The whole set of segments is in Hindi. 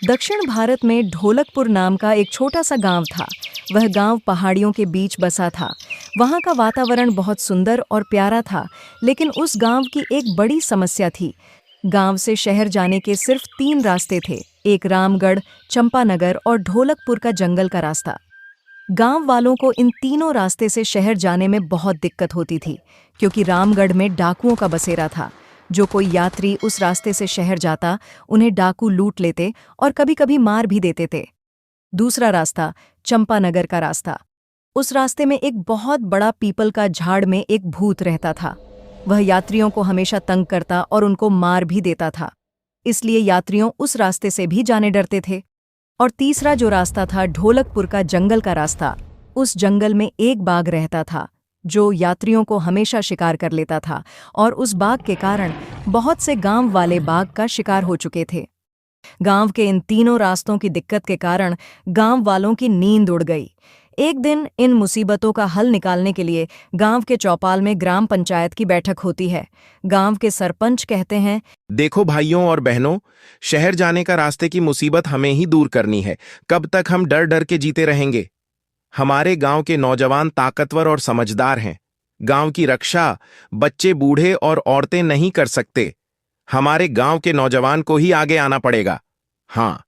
दक्षिण भारत में ढोलकपुर नाम का एक छोटा सा गांव था। वह गांव पहाड़ियों के बीच बसा था। वहां का वातावरण बहुत सुंदर और प्यारा था, लेकिन उस गांव की एक बड़ी समस्या थी। गांव से शहर जाने के सिर्फ 3 रास्ते थे, एक रामगढ़, चंपानगर और ढोलकपुर का जंगल का रास्ता। गांव वालों को इन तीनों रास्ते से शहर जाने में बहुत दिक्कत होती थी, क्योंकि रामगढ़ में डाकुओं का बसेरा था। जो कोई यात्री उस रास्ते से शहर जाता, उन्हें डाकू लूट लेते और कभी-कभी मार भी देते थे। दूसरा रास्ता, चंपानगर का रास्ता। उस रास्ते में एक बहुत बड़ा पीपल का झाड़ में एक भूत रहता था। वह यात्रियों को हमेशा तंग करता और उनको मार भी देता था। इसलिए यात्रियों उस रास्ते से भी जाने डरते थे। और तीसरा जो रास्ता था, ढोलकपुर का जंगल का रास्ता। उस जंगल में एक बाघ रहता था, जो यात्रियों को हमेशा शिकार कर लेता था, और उस बाघ के कारण बहुत से गांव वाले बाघ का शिकार हो चुके थे। गांव के इन तीनों रास्तों की दिक्कत के कारण गांव वालों की नींद उड़ गई। एक दिन इन मुसीबतों का हल निकालने के लिए गांव के चौपाल में ग्राम पंचायत की बैठक होती है। गांव के सरपंच कहते हैं, देखो भाइयों और बहनों, शहर जाने का रास्ते की मुसीबत हमें ही दूर करनी है। कब तक हम डर डर के जीते रहेंगे? हमारे गांव के नौजवान ताकतवर और समझदार हैं। गांव की रक्षा बच्चे, बूढ़े और औरतें नहीं कर सकते। हमारे गांव के नौजवान को ही आगे आना पड़ेगा। हाँ,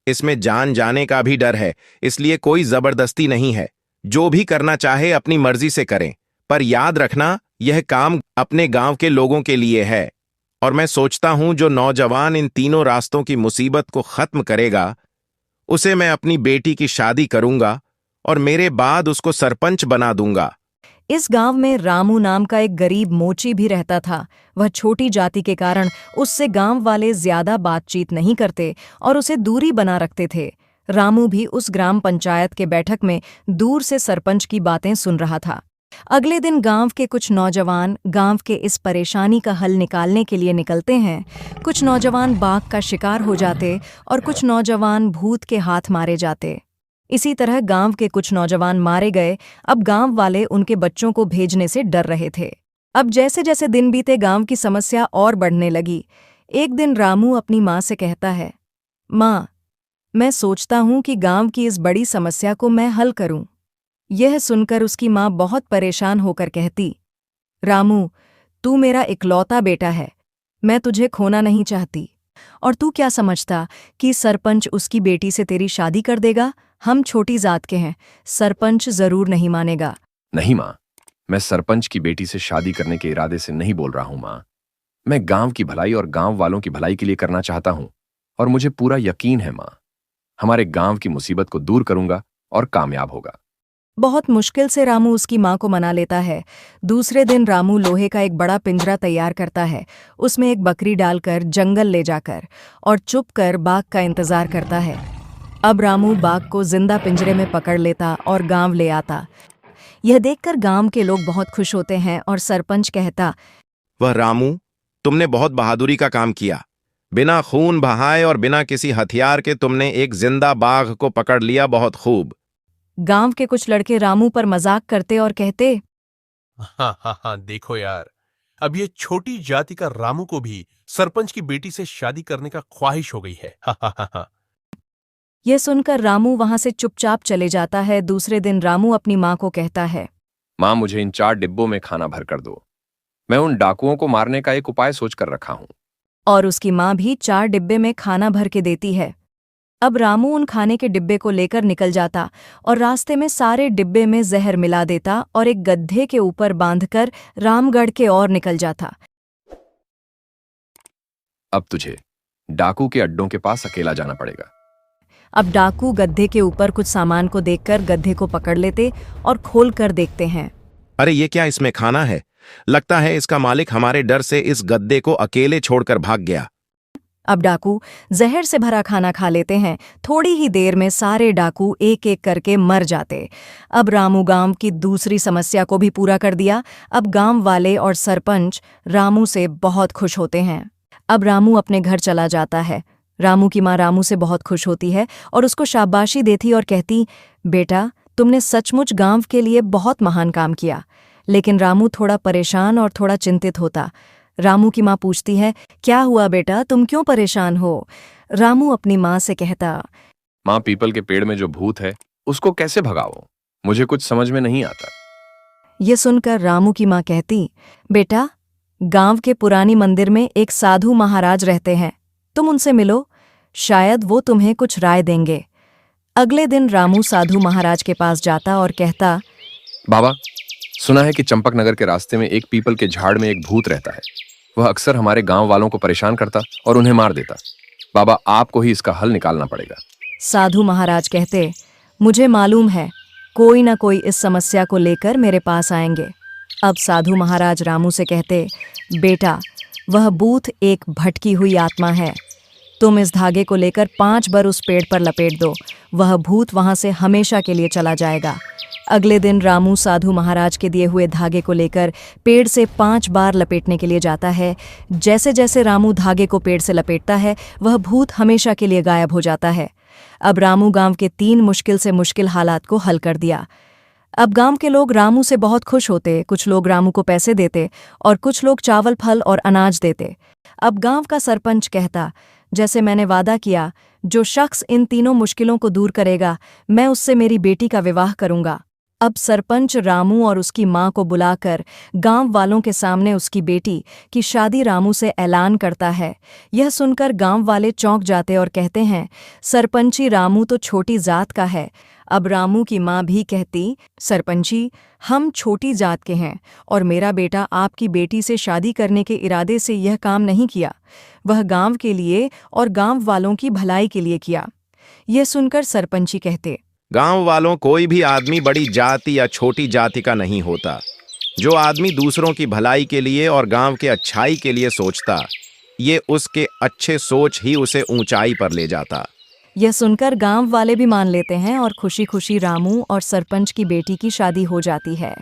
इसमें जान जाने का भी डर है, इसलिए कोई जबरदस्ती नहीं है। जो भी करना चाहे अपनी मर्जी से करें, पर याद रखना, यह काम अपने गांव के लोगों के लिए है। और मैं सोचता हूं, जो नौजवान इन तीनों रास्तों की मुसीबत को खत्म करेगा, उसे मैं अपनी बेटी की शादी करूंगा और मेरे बाद उसको सरपंच बना दूंगा। इस गांव में रामू नाम का एक गरीब मोची भी रहता था। वह छोटी जाति के कारण उससे गांव वाले ज्यादा बातचीत नहीं करते और उसे दूरी बना रखते थे। रामू भी उस ग्राम पंचायत के बैठक में दूर से सरपंच की बातें सुन रहा था। अगले दिन गांव के कुछ नौजवान गांव के इस परेशानी का हल निकालने के लिए निकलते हैं। कुछ नौजवान बाघ का शिकार हो जाते और कुछ नौजवान भूत के हाथ मारे जाते। इसी तरह गांव के कुछ नौजवान मारे गए। अब गांव वाले उनके बच्चों को भेजने से डर रहे थे। अब जैसे जैसे दिन बीते, गांव की समस्या और बढ़ने लगी। एक दिन रामू अपनी माँ से कहता है, माँ, मैं सोचता हूँ कि गांव की इस बड़ी समस्या को मैं हल करूँ। यह सुनकर उसकी माँ बहुत परेशान होकर कहती, रामू, तू मेरा इकलौता बेटा है। मैं तुझे खोना नहीं चाहती। और तू क्या समझता कि सरपंच उसकी बेटी से तेरी शादी कर देगा? हम छोटी जात के हैं, सरपंच जरूर नहीं मानेगा। नहीं माँ, मैं सरपंच की बेटी से शादी करने के इरादे से नहीं बोल रहा हूं माँ। मैं गांव की भलाई और गांव वालों की भलाई के लिए करना चाहता हूं, और मुझे पूरा यकीन है माँ, हमारे गांव की मुसीबत को दूर करूंगा और कामयाब होगा। बहुत मुश्किल से रामू उसकी माँ को मना लेता है। दूसरे दिन रामू लोहे का एक बड़ा पिंजरा तैयार करता है। उसमें एक बकरी डालकर जंगल ले जाकर और चुप कर बाघ का इंतजार करता है। अब रामू बाघ को जिंदा पिंजरे में पकड़ लेता और गांव ले आता। यह देखकर गांव के लोग बहुत खुश होते हैं और सरपंच कहता, वह रामू, तुमने बहुत बहादुरी का काम किया। बिना खून बहाए और बिना किसी हथियार के तुमने एक जिंदा बाघ को पकड़ लिया। बहुत खूब। गांव के कुछ लड़के रामू पर मजाक करते और कहते, हाँ हाँ हाँ, देखो यार, अब ये छोटी जाति का रामू को भी सरपंच की बेटी से शादी करने का ख्वाहिश हो गई है। हा हा हा हा। यह सुनकर रामू वहां से चुपचाप चले जाता है। दूसरे दिन रामू अपनी माँ को कहता है, माँ, मुझे इन 4 डिब्बों में खाना भर कर दो। मैं उन डाकुओं को मारने का एक उपाय सोच कर रखा हूं। और उसकी माँ भी 4 डिब्बे में खाना भर के देती है। अब रामू उन खाने के डिब्बे को लेकर निकल जाता और रास्ते में सारे डिब्बे में जहर मिला देता और एक गड्ढे के ऊपर बांधकर रामगढ़ के ओर निकल जाता। अब तुझे डाकू के अड्डों के पास अकेला जाना पड़ेगा। अब डाकू गड्ढे के ऊपर कुछ सामान को देखकर गड्ढे को पकड़ लेते और खोल कर देखते हैं। अरे ये क्या, इसमें खाना है? लगता है इसका मालिक हमारे डर से इस गद्दे को अकेले छोड़कर भाग गया। अब डाकू जहर से भरा खाना खा लेते हैं। थोड़ी ही देर में सारे डाकू एक एक करके मर जाते। अब रामू गांव की दूसरी समस्या को भी पूरा कर दिया। अब गांव वाले और सरपंच रामू से बहुत खुश होते हैं। अब रामू अपने घर चला जाता है। रामू की माँ रामू से बहुत खुश होती है और उसको शाबाशी देती और कहती, बेटा, तुमने सचमुच गांव के लिए बहुत महान काम किया। लेकिन रामू थोड़ा परेशान और थोड़ा चिंतित होता। रामू की माँ पूछती है, क्या हुआ बेटा, तुम क्यों परेशान हो? रामू अपनी माँ से कहता, माँ, पीपल के पेड़ में जो भूत है उसको कैसे भगाओ? मुझे कुछ समझ में नहीं आता। ये सुनकर रामू की माँ कहती, बेटा, गांव के पुरानी मंदिर में एक साधु महाराज रहते हैं, तुम उनसे मिलो, शायद वो तुम्हें कुछ राय देंगे। अगले दिन रामू साधु महाराज के पास जाता और कहता, बाबा, सुना है कि चंपकनगर के रास्ते में एक पीपल के झाड़ में एक भूत रहता है। वह अक्सर हमारे गांव वालों को परेशान करता और उन्हें मार देता। बाबा, आपको ही इसका हल निकालना पड़ेगा। साधु महाराज कहते, मुझे मालूम है, कोई ना कोई इस समस्या को लेकर मेरे पास आएंगे। अब साधु महाराज रामू से कहते, बेटा, वह भूत एक भटकी हुई आत्मा है, तुम इस धागे को लेकर 5 बार उस पेड़ पर लपेट दो, वह भूत वहां से हमेशा के लिए चला जाएगा। अगले दिन रामू साधु महाराज के दिए हुए धागे को लेकर पेड़ से 5 बार लपेटने के लिए जाता है। जैसे जैसे रामू धागे को पेड़ से लपेटता है, वह भूत हमेशा के लिए गायब हो जाता है। अब रामू गांव के 3 मुश्किल से मुश्किल हालात को हल कर दिया। अब गांव के लोग रामू से बहुत खुश होते, कुछ लोग रामू को पैसे देते और कुछ लोग चावल, फल और अनाज देते। अब गांव का सरपंच कहता, जैसे मैंने वादा किया, जो शख्स इन तीनों मुश्किलों को दूर करेगा, मैं उससे मेरी बेटी का विवाह करूंगा। अब सरपंच रामू और उसकी मां को बुलाकर गांव वालों के सामने उसकी बेटी की शादी रामू से ऐलान करता है। यह सुनकर गांव वाले चौंक जाते और कहते हैं, सरपंची, रामू तो छोटी जात का है। अब रामू की मां भी कहती, सरपंची, हम छोटी जात के हैं और मेरा बेटा आपकी बेटी से शादी करने के इरादे से यह काम नहीं किया, वह गांव के लिए और गांव वालों की भलाई के लिए किया। यह सुनकर सरपंची कहते, गांव वालों, कोई भी आदमी बड़ी जाति या छोटी जाति का नहीं होता। जो आदमी दूसरों की भलाई के लिए और गांव के अच्छाई के लिए सोचता, ये उसके अच्छे सोच ही उसे ऊंचाई पर ले जाता। यह सुनकर गांव वाले भी मान लेते हैं और खुशी खुशी रामू और सरपंच की बेटी की शादी हो जाती है।